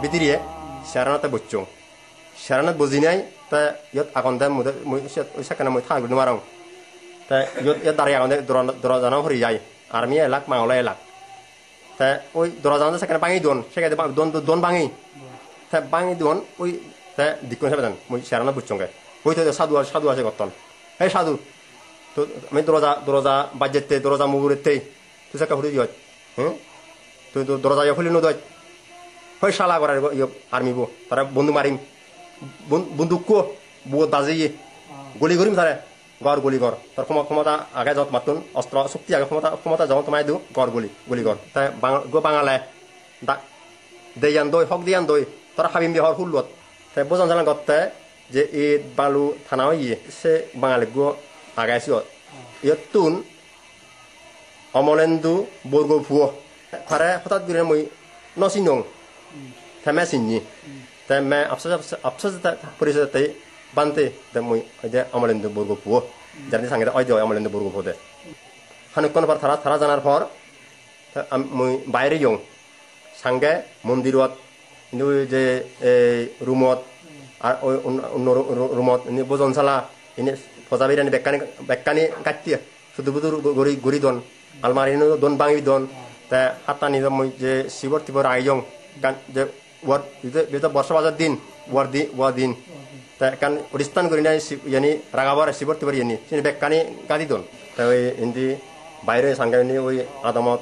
Bidiriye sharanata bocchong sharanat bozinai ta yot akonda muda sakana moi thang gudnu marang ta yot dari akonda dorajana hori jai army elak mangla elak ta oi dorajana sakana bangi don sekade bang don bangi ta bangi don oi ta dikon sabadan moi sharanat bocchong ga oi to sadu ase gotton hey sadu to me doroja budgette doroja mugurette to saka hori yot to doroja ya khulino doj হয় শালা করার army বো তারা বন্ধু মারিম বন্দুক বুয়ত বাজিয়ে গুলি করিম তারে গড় গুলি কর তার ক্ষমতা আগে যত মাতুন অস্ত্র শক্তি আগে ক্ষমতা যখন তোমায় দিও গড় গুলি কর তাই গো বাঙালে দেয়ান দই হক দিয়ান দই তারা হাবিম দিয়ে হর হুলত তাই বোঝান জানা করতে যে এই বালু থানা ইয়ে সে বাঙালি গো আগাইছি ইয়তুন অমলেন্দু বর্গ ভুয়ো তারে হঠাৎ করে মই নসিনং Tama sinyi, tama absaz polisi tay bante demui ada amalan de burgo puo, jadi sangat ada amalan de burgo puo de. Hanukon par thara janar par, mui bayar yung, sangga mondirot, ini je rumot, rumot ini bosan salah, ini posabiran bekani kacir, sudah betul gori don, almari ini don bangi don, ta hatta ni demui je sibor tibor ayong kan je war itu বর্ষা বাজার দিন war দিন তা kan উড়িস্তান করি না yani রাগাবার সিবর তিবর yani সিনি বেকানি গাদি দন তা ওই ইন্দি বাইরে সাংগানি ওই আদমত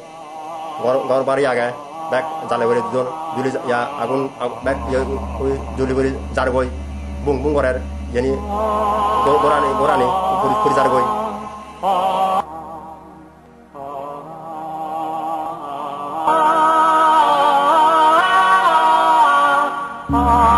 ঘর বাড়ি আগে ব্যাক জালে করে দন জুলি ইয়া আগুন ব্যাক ওই জুলি করে জার গই বুং বুং করার yani গোরানি পুরি জার গই Ah